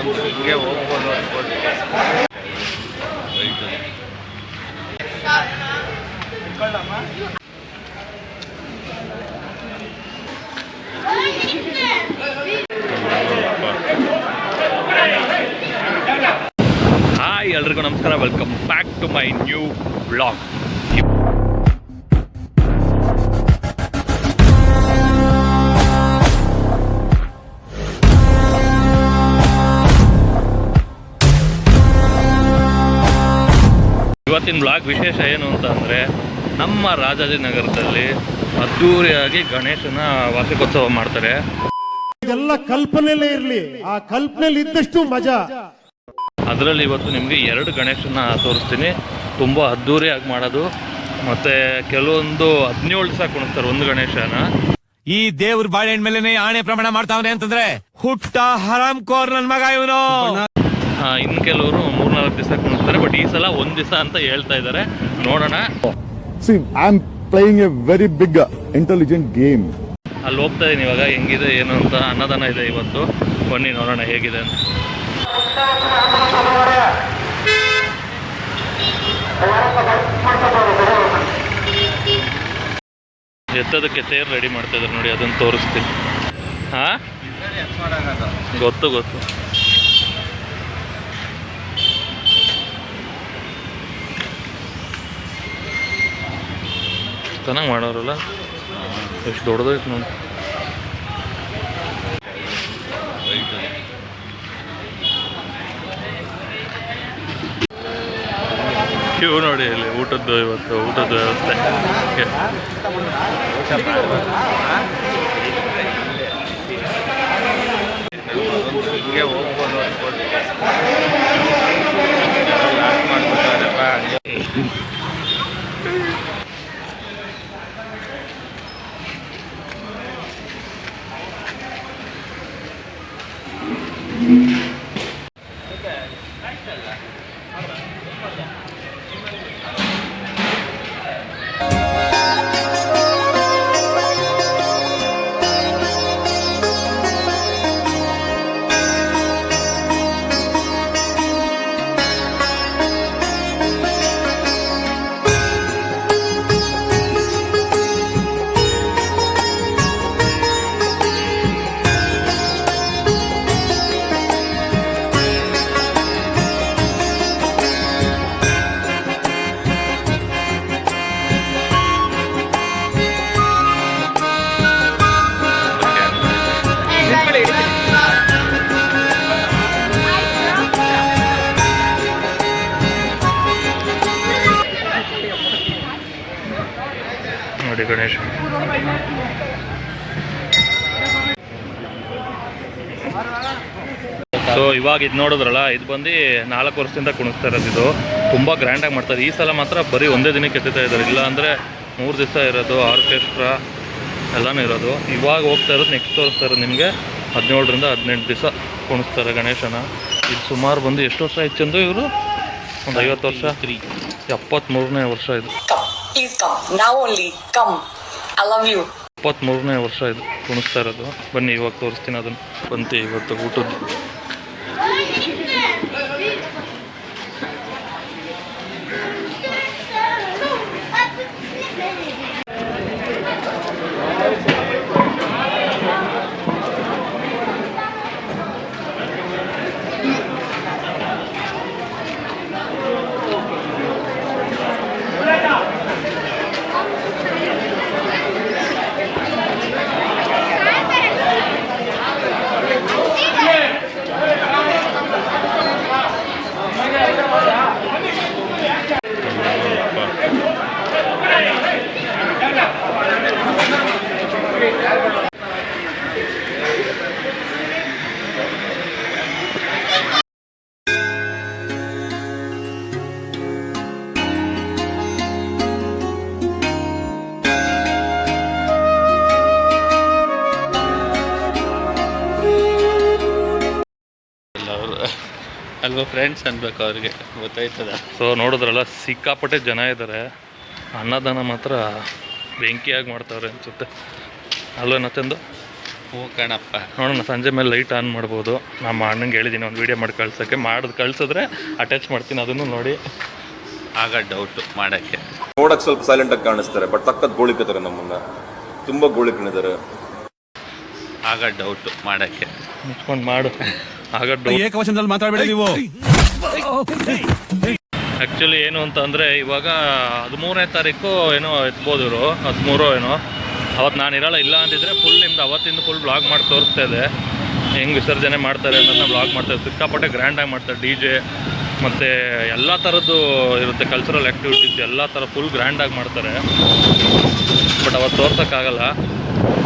ಹಿಂಗೆ ಹೋಗ್ಬೋದು ಅನ್ಕೊಂಡು ಹಾಯ್ ಎಲ್ರಿಗೂ ನಮಸ್ಕಾರ, welcome back to my new blog. ಇವತ್ತಿನ ಬ್ಲಾಗ್ ವಿಶೇಷ ಏನು ಅಂತ ಅಂದರೆ, ನಮ್ಮ ರಾಜಾಜಿನಗರದಲ್ಲಿ ಅದ್ದೂರಿಯಾಗಿ ಗಣೇಶನ ವಾರ್ಷಿಕೋತ್ಸವ ಮಾಡ್ತಾರೆ. ಇದೆಲ್ಲ ಕಲ್ಪನೆಯಲ್ಲೇ ಇರಲಿ, ಆ ಕಲ್ಪನೆಯಲ್ಲಿ ಇದ್ದಷ್ಟು ಮಜಾ. ಅದರಲ್ಲಿ ಇವತ್ತು ನಿಮಗೆ 2 ಗಣೇಶನ ತೋರಿಸ್ತೀನಿ. ತುಂಬ ಅದ್ದೂರಿಯಾಗಿ ಮಾಡೋದು, ಮತ್ತು ಕೆಲವೊಂದು 17 ದಿವಸ ಕುಣಿಸ್ತಾರೆ ಒಂದು ಗಣೇಶನ. ಈ ದೇವ್ರ ಬಾಳೆಹಣ್ಣು ಮೇಲೆ ಆಣೆ ಪ್ರಮಾಣ ಮಾಡ್ತಾವನೆ ಅಂತಂದ್ರೆ ಹುಟ್ಟ ಹರಾಮ್ ಕೋರ್ ನನ್ ಮಗ ಇವನು. ಇನ್ನು ಕೆಲವರು 3-4 ದಿವಸ ಕುಣಿಸ್ತಾರೆ, ಬಟ್ ಈ ಸಲ 1 ದಿವಸ ಅಂತ ಹೇಳ್ತಾ ಇದ್ದಾರೆ. ನೋಡೋಣ. See, I'm playing a very big intelligent game. ಅಲ್ಲಿ ಹೋಗ್ತಾ ಇದೀನಿ ಇವಾಗ, ಹೆಂಗಿದೆ ಏನು ಅಂತ. ಅನ್ನದಾನ ಇದೆ ಇವತ್ತು, ಬನ್ನಿ ನೋಡೋಣ ಹೇಗಿದೆ ಅಂತ. ಎತ್ತೋದಕ್ಕೆ ತೇರು ರೆಡಿ ಮಾಡ್ತಾ ಇದ್ದಾರೆ ನೋಡಿ, ಅದನ್ನು ತೋರಿಸ್ತೀನಿ. ಹಾಂ, ಗೊತ್ತು ಚೆನ್ನಾಗಿ ಮಾಡೋರಲ್ಲ, ಎಷ್ಟು ದೊಡ್ಡದೈತೆ ನೋಡಿ. ಇವು ನೋಡಿ ಇಲ್ಲಿ ಊಟದ್ದು, ಇವತ್ತು ಊಟದ ವ್ಯವಸ್ಥೆ. ಹಿಂಗೆ ಹೋಗ್ಬೋದು ಅನ್ಕೊಂಡು ನೋಡಿ ಗಣೇಶ. ಸೊ ಇವಾಗ ಇದು ನೋಡಿದ್ರಲ್ಲ, ಇದು ಬಂದು 4 ವರ್ಷದಿಂದ ಕುಣಿಸ್ತಾ ಇರೋದು. ಇದು ತುಂಬ ಗ್ರ್ಯಾಂಡಾಗಿ ಮಾಡ್ತಾರೆ. ಈ ಸಲ ಮಾತ್ರ ಬರೀ ಒಂದೇ ದಿನಕ್ಕೆ ಎತ್ತುತ್ತಾ ಇದ್ದಾರೆ, ಇಲ್ಲ ಅಂದರೆ 3 ದಿವಸ ಇರೋದು, ಆರ್ಕೆಸ್ಟ್ರಾ ಎಲ್ಲನೂ ಇರೋದು. ಇವಾಗ ಹೋಗ್ತಾ ಇರೋದು, ನೆಕ್ಸ್ಟ್ ತೋರಿಸ್ತಾ ಇರೋದು ನಿಮಗೆ 17ರಿಂದ 18 ದಿವಸ ಕುಣಿಸ್ತಾರೆ ಗಣೇಶನ. ಇದು ಸುಮಾರು ಬಂದು ಎಷ್ಟು ವರ್ಷ ಆಯ್ತು ಚಂದು? ಇವರು ಒಂದು 50 ವರ್ಷ, 73ನೇ ವರ್ಷ ಇದು. 73ನೇ ವರ್ಷ ಇದು ಕುಣಿಸ್ತಾ ಇರೋದು. ಬನ್ನಿ ಇವಾಗ ತೋರಿಸ್ತೀನಿ ಅದನ್ನು. ಬಂತು ಇವತ್ತು ಊಟದ್ದು. ಅಲ್ವಾ ಫ್ರೆಂಡ್ಸ್ ಅನ್ಬೇಕು ಅವ್ರಿಗೆ, ಗೊತ್ತಾಯ್ತದ. ಸೊ ನೋಡಿದ್ರಲ್ಲ, ಸಿಕ್ಕಾಪಟ್ಟೆ ಜನ ಇದ್ದಾರೆ. ಅನ್ನದಾನ ಮಾತ್ರ ಬೆಂಕಿಯಾಗಿ ಮಾಡ್ತಾವ್ರೆ ಅನಿಸುತ್ತೆ ಅಲ್ವೇನೋ ತಂದು. ಹ್ಞೂ ಕಣಪ್ಪ. ನೋಡೋಣ ಸಂಜೆ ಮೇಲೆ ಲೈಟ್ ಆನ್ ಮಾಡ್ಬೋದು. ನಮ್ಮ ಅಣ್ಣಂಗೆ ಹೇಳಿದ್ದೀನಿ ಒಂದು ವೀಡಿಯೋ ಮಾಡಿ ಕಳ್ಸೋಕ್ಕೆ, ಕಳ್ಸಿದ್ರೆ ಅಟ್ಯಾಚ್ ಮಾಡ್ತೀನಿ, ಅದನ್ನು ನೋಡಿ. ಆಗ ಡೌಟು ಮಾಡೋಕ್ಕೆ. ನೋಡಕ್ ಸ್ವಲ್ಪ ಸೈಲೆಂಟ್ ಆಗಿ ಕಾಣಿಸ್ತಾರೆ, ಬಟ್ ಸಖತ್ ಗೋಳಿಕತ್ತಾರೆ, ನಮ್ಮನ್ನ ತುಂಬಾ ಗೋಳಿಕೊಂಡಿದ್ದಾರೆ. ಆಗ ಡೌಟು ಮಾಡೋಕ್ಕೆ. ಮುಚ್ಕೊಂಡು ಮಾಡು. ಆಗ ಏಕವಚನದಲ್ಲಿ ಮಾತಾಡಬೇಡಿ ನೀವು. ಆ್ಯಕ್ಚುಲಿ ಏನು ಅಂತ ಅಂದರೆ ಇವಾಗ 13ನೇ ತಾರೀಕು ಏನೋ ಎತ್ಬೋದು ಇವರು, 13 ಏನೋ. ಅವತ್ತು ನಾನು ಇರೋಲ್ಲ, ಇಲ್ಲ ಅಂತಿದ್ರೆ ಫುಲ್ ನಿಮ್ದು ಅವತ್ತಿಂದ ಫುಲ್ ಬ್ಲಾಗ್ ಮಾಡಿ ತೋರಿಸ್ತಾ ಇದೆ ಹೆಂಗೆ ವಿಸರ್ಜನೆ ಮಾಡ್ತಾರೆ ಅನ್ನೋದನ್ನ ಬ್ಲಾಗ್ ಮಾಡ್ತಾರೆ. ಸಿಕ್ಕಾಪಟ್ಟೆ ಗ್ರ್ಯಾಂಡಾಗಿ ಮಾಡ್ತಾರೆ. DJ ಮತ್ತು ಎಲ್ಲ ಥರದ್ದು ಇರುತ್ತೆ, ಕಲ್ಚರಲ್ ಆ್ಯಕ್ಟಿವಿಟೀಸ್ ಎಲ್ಲ ಥರ ಫುಲ್ ಗ್ರ್ಯಾಂಡಾಗಿ ಮಾಡ್ತಾರೆ. ಬಟ್ ಅವತ್ತು ತೋರ್ಸೋಕ್ಕಾಗಲ್ಲ.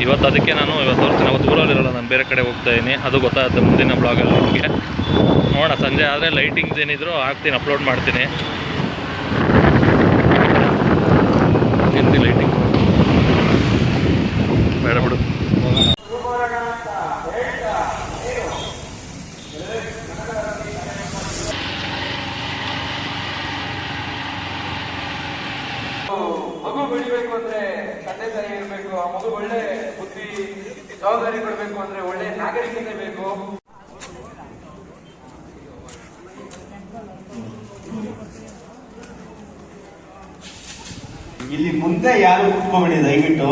ಇವತ್ತು ಅದಕ್ಕೆ ನಾನು ಇವತ್ತು ತೋರಿಸ್ತೀನಿ. ಅವತ್ತು ಊರಲ್ಲಿರೋಲ್ಲ, ನಾನು ಬೇರೆ ಕಡೆ ಹೋಗ್ತಾಯಿದ್ದೀನಿ, ಅದು ಗೊತ್ತಾಗುತ್ತೆ ಮುಂದಿನ ಬ್ಲಾಗಲ್ಲಿ ನಿಮಗೆ. ನೋಡೋಣ ಸಂಜೆ ಆದರೆ ಲೈಟಿಂಗ್ಸ್ ಏನಿದ್ರು ಹಾಕ್ತೀನಿ, ಅಪ್ಲೋಡ್ ಮಾಡ್ತೀನಿ. ಹಿಂದಿ ಲೈಟಿಂಗ್ ಬೇಡ ಬಿಡು. ಮಗು ಬೆಳಿಬೇಕು ಅಂದ್ರೆ ತಂದೆ ತಾಯಿ ಇರಬೇಕು. ಆ ಮಗು ಒಳ್ಳೆ ಬುದ್ಧಿ ಜವಾಬ್ದಾರಿ ಕೊಡಬೇಕು ಅಂದ್ರೆ ಒಳ್ಳೆ ನಾಗರಿಕತೆ ಬೇಕು. ಇಲ್ಲಿ ಮುಂದೆ ಯಾರು ಕುತ್ಕೋಬೇಡಿ ದಯವಿಟ್ಟು.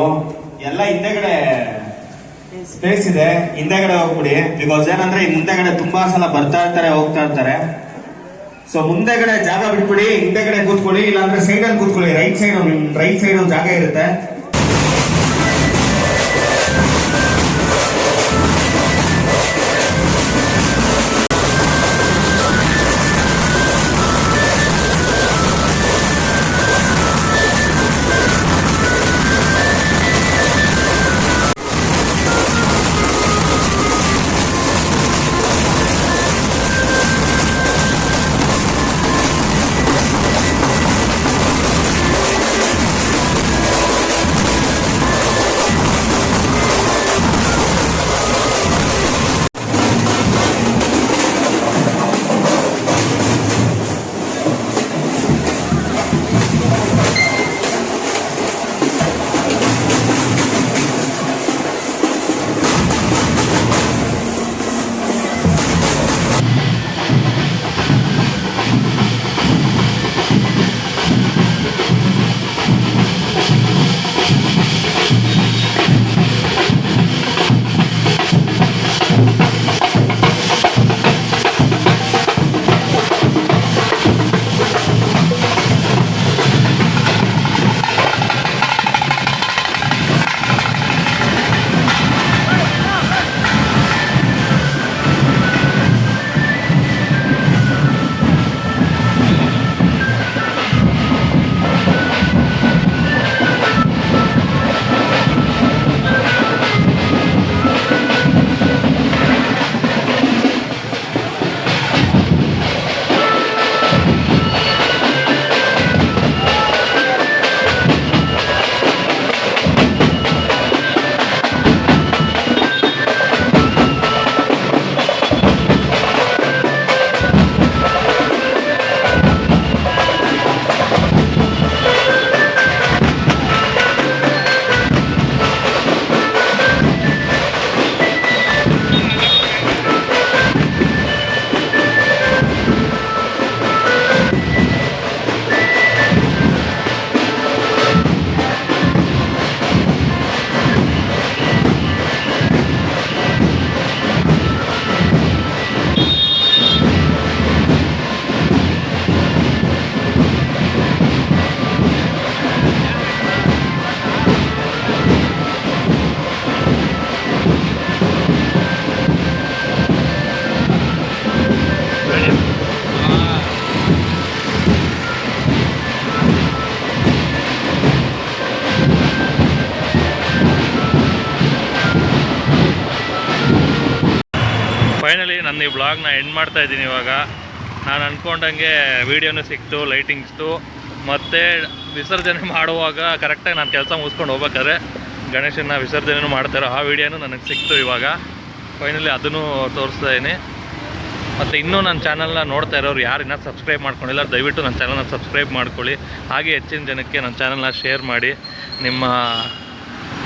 ಎಲ್ಲ ಹಿಂದೆಗಡೆ ಸ್ಪೇಸ್ ಇದೆ, ಹಿಂದೆಗಡೆ ಹೋಗ್ಬಿಡಿ. ಬಿಕಾಸ್ ಏನಂದ್ರೆ ಈ ಮುಂದೆಗಡೆ ತುಂಬಾ ಸಲ ಬರ್ತಾ ಇರ್ತಾರೆ, ಹೋಗ್ತಾ ಇರ್ತಾರೆ. ಸೊ ಮುಂದೆಗಡೆ ಜಾಗ ಬಿಟ್ಬಿಡಿ, ಹಿಂದೆಗಡೆ ಕೂತ್ಕೊಳ್ಳಿ, ಇಲ್ಲಾಂದ್ರೆ ಸೈಡ್ ಅಲ್ಲಿ ಕೂತ್ಕೊಳ್ಳಿ. ರೈಟ್ ಸೈಡ್ ಜಾಗ ಇರುತ್ತೆ. ಫೈನಲಿ ನನ್ನ ಈ ಬ್ಲಾಗ್ನ ಎಂಡ್ ಮಾಡ್ತಾ ಇದ್ದೀನಿ. ಇವಾಗ ನಾನು ಅಂದ್ಕೊಂಡಂಗೆ ವೀಡಿಯೋನೂ ಸಿಕ್ತು, ಲೈಟಿಂಗ್ಸ್ತು, ಮತ್ತು ವಿಸರ್ಜನೆ ಮಾಡುವಾಗ ಕರೆಕ್ಟಾಗಿ ನಾನು ಕೆಲಸ ಮುಗಿಸ್ಕೊಂಡು ಹೋಗ್ಬೇಕಾದ್ರೆ ಗಣೇಶನ ವಿಸರ್ಜನೆಯೂ ಮಾಡ್ತಾರೋ ಆ ವೀಡಿಯೋನೂ ನನಗೆ ಸಿಕ್ತು. ಇವಾಗ ಫೈನಲಿ ಅದನ್ನು ತೋರಿಸ್ತಾ ಇದ್ದೀನಿ. ಮತ್ತು ಇನ್ನೂ ನನ್ನ ಚಾನಲ್ನ ನೋಡ್ತಾ ಇರೋರು ಯಾರು ಇನ್ನೂ ಸಬ್ಸ್ಕ್ರೈಬ್ ಮಾಡ್ಕೊಂಡಿಲ್ಲ, ದಯವಿಟ್ಟು ನನ್ನ ಚಾನಲ್ನ ಸಬ್ಸ್ಕ್ರೈಬ್ ಮಾಡ್ಕೊಳ್ಳಿ. ಹಾಗೆ ಹೆಚ್ಚಿನ ಜನಕ್ಕೆ ನನ್ನ ಚಾನಲ್ನ ಶೇರ್ ಮಾಡಿ. ನಿಮ್ಮ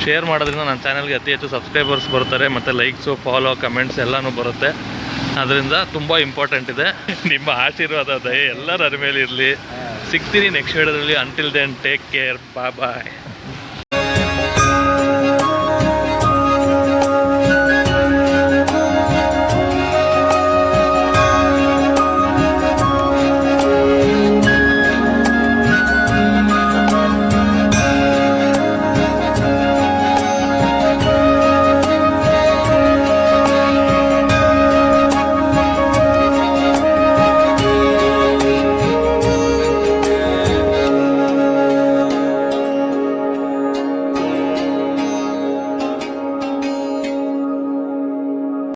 ಶೇರ್ ಮಾಡೋದ್ರಿಂದ ನನ್ನ ಚಾನಲ್ಗೆ ಅತಿ ಹೆಚ್ಚು ಸಬ್ಸ್ಕ್ರೈಬರ್ಸ್ ಬರ್ತಾರೆ ಮತ್ತು ಲೈಕ್ಸು ಫಾಲೋ ಕಮೆಂಟ್ಸ್ ಎಲ್ಲನೂ ಬರುತ್ತೆ. ಅದರಿಂದ ತುಂಬ ಇಂಪಾರ್ಟೆಂಟ್ ಇದೆ. ನಿಮ್ಮ ಆಶೀರ್ವಾದ ದಯೆ ಎಲ್ಲರ ಮೇಲೆ ಇರಲಿ. ಸಿಗ್ತೀನಿ ನೆಕ್ಸ್ಟ್ ವಿಡಿಯೋದಲ್ಲಿ. ಅಂಟಿಲ್ ದೆನ್ ಟೇಕ್ ಕೇರ್, ಬಾಯ್.